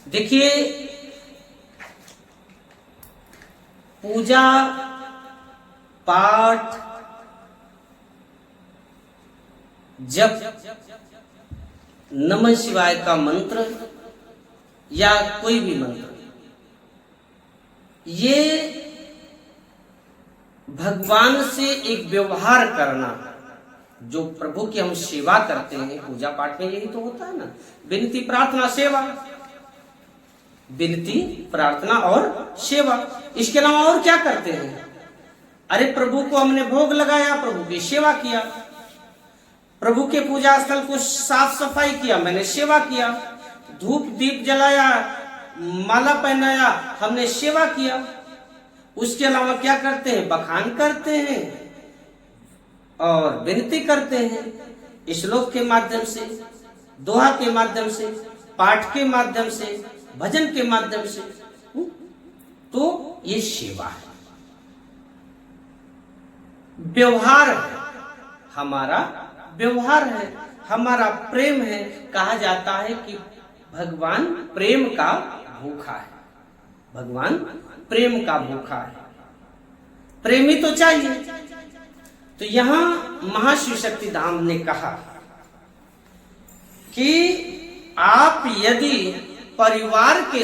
देखिए, पूजा पाठ जब नमः शिवाय का मंत्र या कोई भी मंत्र, ये भगवान से एक व्यवहार करना, जो प्रभु की हम सेवा करते हैं पूजा पाठ में, यही तो होता है ना, विनती प्रार्थना सेवा, विनती प्रार्थना और सेवा। इसके अलावा और क्या करते हैं? अरे प्रभु को हमने भोग लगाया, प्रभु की सेवा किया, प्रभु के पूजा स्थल को साफ सफाई किया, मैंने सेवा किया, धूप दीप जलाया, माला पहनाया, हमने सेवा किया। उसके अलावा क्या करते हैं? बखान करते हैं और विनती करते हैं, श्लोक के माध्यम से, दोहा के माध्यम से, पाठ के माध्यम से, भजन के माध्यम से। तो ये सेवा है, व्यवहार है, हमारा व्यवहार है, हमारा प्रेम है। कहा जाता है कि भगवान प्रेम का भूखा है, भगवान प्रेम का भूखा है, प्रेमी तो चाहिए। तो यहां महाशिव शक्ति धाम ने कहा कि आप यदि परिवार के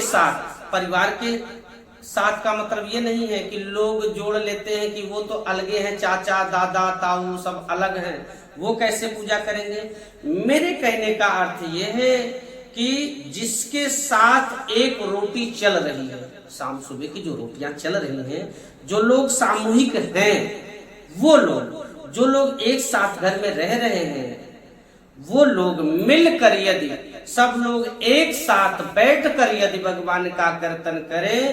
साथ का मतलब ये नहीं है कि लोग जोड़ लेते हैं कि वो तो अलगे हैं, चाचा दादा ताऊ सब अलग हैं, वो कैसे पूजा करेंगे। मेरे कहने का अर्थ ये है कि जिसके साथ एक रोटी चल रही है, शाम सुबह की जो रोटियां चल रही हैं, जो लोग सामूहिक हैं, वो लोग, जो लोग एक साथ घर में रह रहे हैं, वो लोग मिलकर यदि सब लोग एक साथ बैठकर यदि भगवान का कीर्तन करें,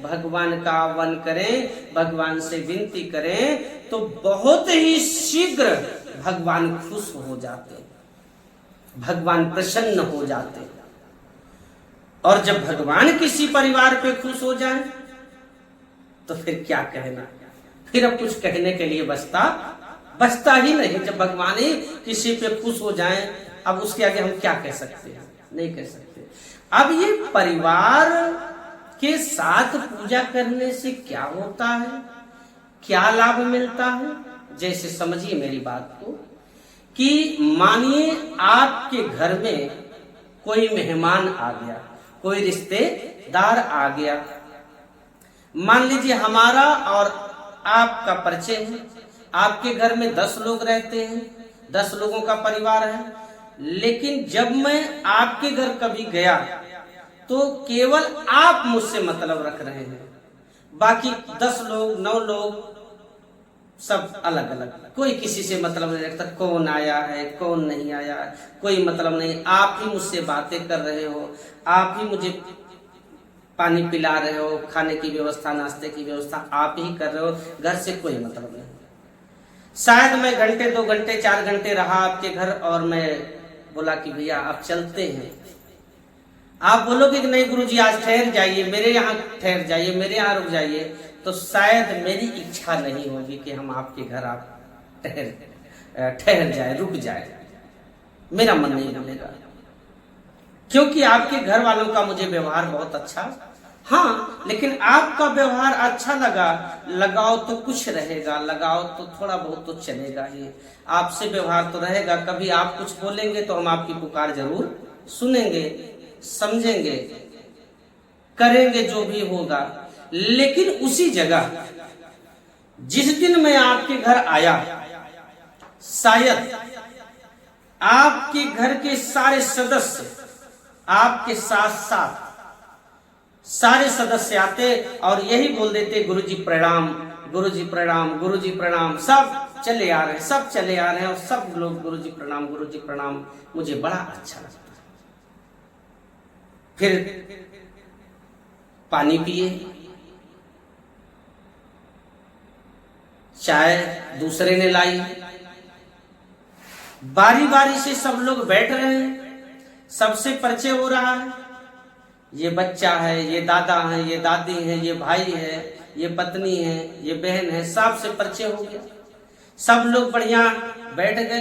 भगवान का आह्वान करें, भगवान से विनती करें, तो बहुत ही शीघ्र भगवान खुश हो जाते हैं, भगवान प्रसन्न हो जाते हैं। और जब भगवान किसी परिवार पे खुश हो जाए तो फिर क्या कहना, फिर अब कुछ कहने के लिए बचता ही नहीं। जब भगवान ही किसी पे खुश हो जाए, अब उसके आगे हम क्या कह सकते हैं? नहीं कह सकते। अब ये परिवार के साथ पूजा करने से क्या होता है, क्या लाभ मिलता है? जैसे समझिए मेरी बात को, कि मानिए आपके घर में कोई मेहमान आ गया, कोई रिश्तेदार आ गया, मान लीजिए हमारा और आपका परिचय है, आपके घर में 10 लोग रहते हैं, 10 लोगों का परिवार है, लेकिन जब मैं आपके घर कभी गया तो केवल आप मुझसे मतलब रख रहे हैं, बाकी 10 लोग 9 लोग सब अलग अलग, कोई किसी से मतलब नहीं रखता, कौन आया है कौन नहीं आया, कोई मतलब नहीं, आप ही मुझसे बातें कर रहे हो, आप ही मुझे पानी पिला रहे हो, खाने की व्यवस्था नाश्ते की व्यवस्था आप ही कर रहे हो, घर से कोई मतलब नहीं। शायद मैं घंटे 2 घंटे 4 घंटे रहा आपके घर और मैं बोला कि भैया आप चलते हैं, आप बोलोगे कि नहीं गुरुजी आज ठहर जाइए, मेरे यहाँ ठहर जाइए, मेरे यहाँ रुक जाइए, तो शायद मेरी इच्छा नहीं होगी कि हम आपके घर आप ठहर जाए, रुक जाए, मेरा मन नहीं बोलेगा, क्योंकि आपके घर वालों का मुझे व्यवहार बहुत अच्छा, हाँ, लेकिन आपका व्यवहार अच्छा लगाओ तो कुछ रहेगा, लगाओ तो थोड़ा बहुत तो चलेगा ही, आपसे व्यवहार तो रहेगा। कभी आप कुछ बोलेंगे तो हम आपकी पुकार जरूर सुनेंगे, समझेंगे, करेंगे जो भी होगा। लेकिन उसी जगह जिस दिन मैं आपके घर आया, शायद आपके घर के सारे सदस्य आपके साथ साथ सारे सदस्य आते और यही बोल देते गुरुजी प्रणाम, गुरुजी प्रणाम, गुरुजी प्रणाम, सब चले आ रहे हैं, सब चले आ रहे हैं और सब लोग गुरुजी प्रणाम, गुरुजी प्रणाम। मुझे बड़ा अच्छा लगता है। फिर पानी पिए, चाय दूसरे ने लाई, बारी बारी से सब लोग बैठ रहे हैं, सबसे परिचय हो रहा है, ये बच्चा है, ये दादा है, ये दादी है, ये भाई है, ये पत्नी है, ये बहन है, सबसे परिचय हो गया, सब लोग बढ़िया बैठ गए।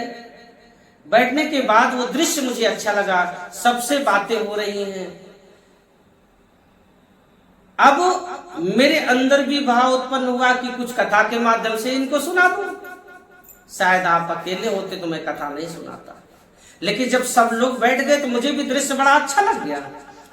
बैठने के बाद वो दृश्य मुझे अच्छा लगा, सबसे बातें हो रही हैं, अब मेरे अंदर भी भाव उत्पन्न हुआ कि कुछ कथा के माध्यम से इनको सुना दूं। शायद आप अकेले होते तो मैं कथा नहीं सुनाता, लेकिन जब सब लोग बैठ गए तो मुझे भी दृश्य बड़ा अच्छा लग गया।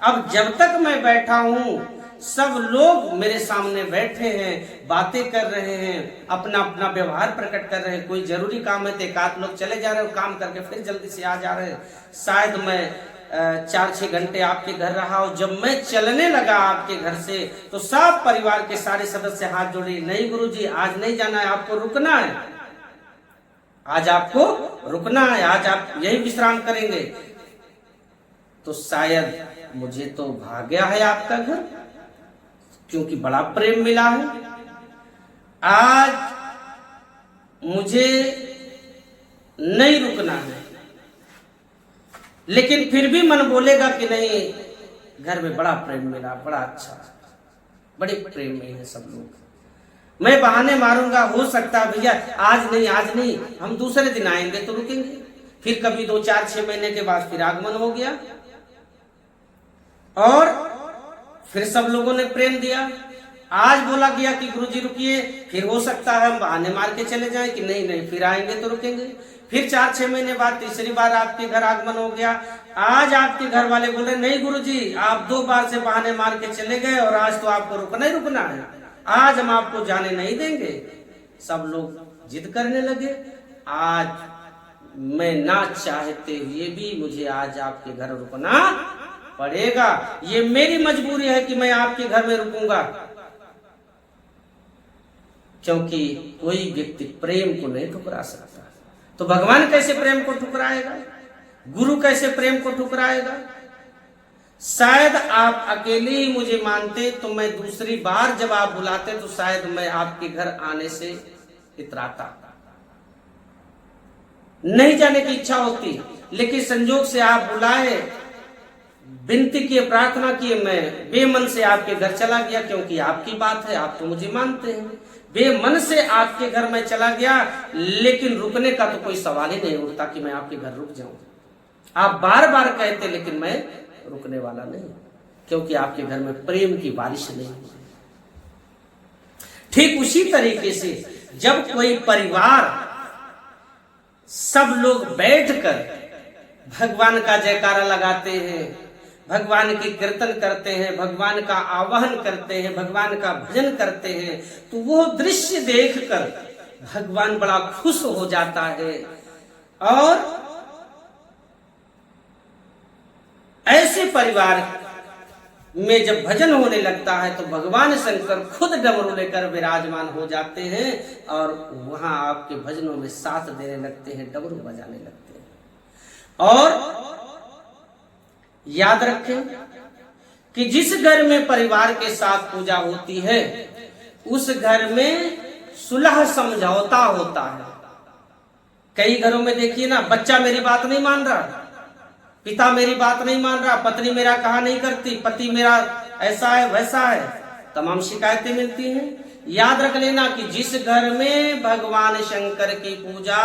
अब जब तक मैं बैठा हूं, सब लोग मेरे सामने बैठे हैं, बातें कर रहे हैं, अपना अपना व्यवहार प्रकट कर रहे हैं। कोई जरूरी काम है तो एक आध लोग चले जा रहे हैं, काम करके फिर जल्दी से आ जा रहे हैं। शायद मैं 4-6 घंटे आपके घर रहा हूं। जब मैं चलने लगा आपके घर से तो सब परिवार के सारे सदस्य हाथ जोड़े, नहीं गुरुजी आज नहीं जाना है, आपको रुकना है, आज आपको रुकना है, आज आप यही विश्राम करेंगे। तो शायद मुझे तो भाग्य है आपका घर, क्योंकि बड़ा प्रेम मिला है। आज मुझे नहीं रुकना है, लेकिन फिर भी मन बोलेगा कि नहीं, घर में बड़ा प्रेम मिला, बड़ा अच्छा, बड़े प्रेम में है सब लोग। मैं बहाने मारूंगा, हो सकता है भैया आज नहीं, हम दूसरे दिन आएंगे तो रुकेंगे। फिर कभी 2-4-6 महीने के बाद फिर आगमन हो गया और फिर सब लोगों ने प्रेम दिया। आज बोला गया कि गुरुजी रुकिए, फिर हो सकता है हम बहाने मार के चले जाएं कि नहीं फिर आएंगे तो रुकेंगे। फिर 4-6 महीने बाद तीसरी बार आपके घर आगमन हो गया। आज आपके घर वाले बोले नहीं गुरुजी, आप 2 बार से बहाने मार के चले गए और आज तो आपको रुकना ही रुकना है, आज हम आपको जाने नहीं देंगे। सब लोग जिद करने लगे। आज मैं ना चाहते हुए भी मुझे आज आपके घर रुकना पड़ेगा। ये मेरी मजबूरी है कि मैं आपके घर में रुकूंगा, क्योंकि कोई व्यक्ति प्रेम को नहीं ठुकरा सकता। तो भगवान कैसे प्रेम को ठुकराएगा, गुरु कैसे प्रेम को ठुकराएगा। शायद आप अकेले ही मुझे मानते तो मैं दूसरी बार जब आप बुलाते तो शायद मैं आपके घर आने से इतराता, नहीं जाने की इच्छा होती, लेकिन संजोग से आप बुलाए, विनती किए, प्रार्थना किए, मैं बेमन से आपके घर चला गया, क्योंकि आपकी बात है, आप तो मुझे मानते हैं। बेमन से आपके घर में चला गया, लेकिन रुकने का तो कोई सवाल ही नहीं उठता कि मैं आपके घर रुक जाऊं। आप बार बार कहते, लेकिन मैं रुकने वाला नहीं, क्योंकि आपके घर में प्रेम की बारिश नहीं हुई। ठीक उसी तरीके से जब कोई परिवार सब लोग बैठकर भगवान का जयकारा लगाते हैं, भगवान की कीर्तन करते हैं, भगवान का आवाहन करते हैं, भगवान का भजन करते हैं, तो वो दृश्य देखकर भगवान बड़ा खुश हो जाता है। और ऐसे परिवार में जब भजन होने लगता है तो भगवान शंकर खुद डमरू लेकर विराजमान हो जाते हैं और वहां आपके भजनों में साथ देने लगते हैं, डमरू बजाने लगते हैं। और याद रखें कि जिस घर में परिवार के साथ पूजा होती है उस घर में सुलह समझौता होता है। कई घरों में देखिए ना, बच्चा मेरी बात नहीं मान रहा, पिता मेरी बात नहीं मान रहा, पत्नी मेरा कहा नहीं करती, पति मेरा ऐसा है वैसा है, तमाम शिकायतें मिलती हैं। याद रख लेना कि जिस घर में भगवान शंकर की पूजा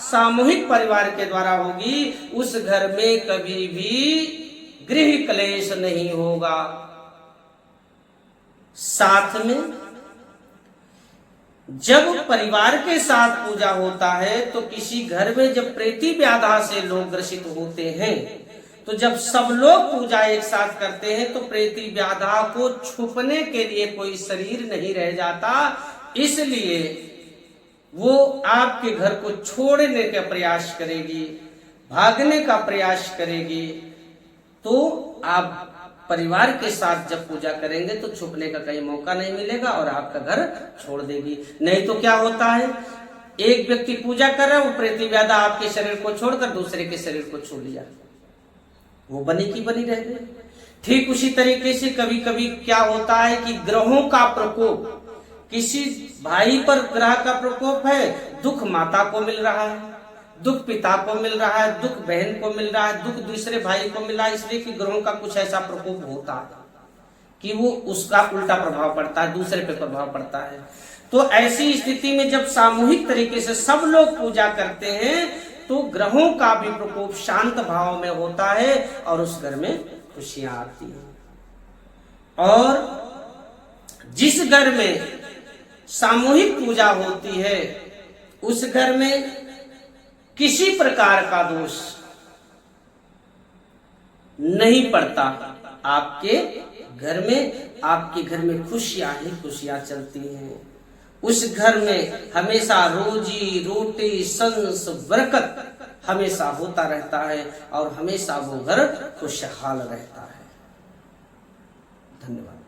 सामूहिक परिवार के द्वारा होगी उस घर में कभी भी गृह क्लेश नहीं होगा। साथ में जब परिवार के साथ पूजा होता है तो किसी घर में जब प्रीति व्याधा से लोग ग्रसित होते हैं, तो जब सब लोग पूजा एक साथ करते हैं तो प्रीति व्याधा को छुपने के लिए कोई शरीर नहीं रह जाता, इसलिए वो आपके घर को छोड़ने का प्रयास करेगी, भागने का प्रयास करेगी। तो आप परिवार के साथ जब पूजा करेंगे तो छुपने का कहीं मौका नहीं मिलेगा और आपका घर छोड़ देगी। नहीं तो क्या होता है, एक व्यक्ति पूजा कर रहा है, वो प्रीति व्याधा आपके शरीर को छोड़कर दूसरे के शरीर को छू लिया, वो बनी की बनी रह गई। ठीक उसी तरीके से कभी कभी क्या होता है कि ग्रहों का प्रकोप, किसी भाई पर ग्रह का प्रकोप है, दुख माता को मिल रहा है, दुख पिता को मिल रहा है, दुख बहन को मिल रहा है, दुख दूसरे भाई को मिल रहा है, इसलिए कि ग्रहों का कुछ ऐसा प्रकोप होता है कि वो उसका उल्टा प्रभाव पड़ता है, दूसरे पे प्रभाव पड़ता है। तो ऐसी स्थिति में जब सामूहिक तरीके से सब लोग पूजा करते हैं तो ग्रहों का भी प्रकोप शांत भाव में होता है और उस घर में खुशियां आती हैं। और जिस घर में सामूहिक पूजा होती है उस घर में किसी प्रकार का दोष नहीं पड़ता। आपके घर में खुशियां ही खुशियां चलती हैं। उस घर में हमेशा रोजी रोटी संस बरकत हमेशा होता रहता है और हमेशा वो घर खुशहाल रहता है। धन्यवाद।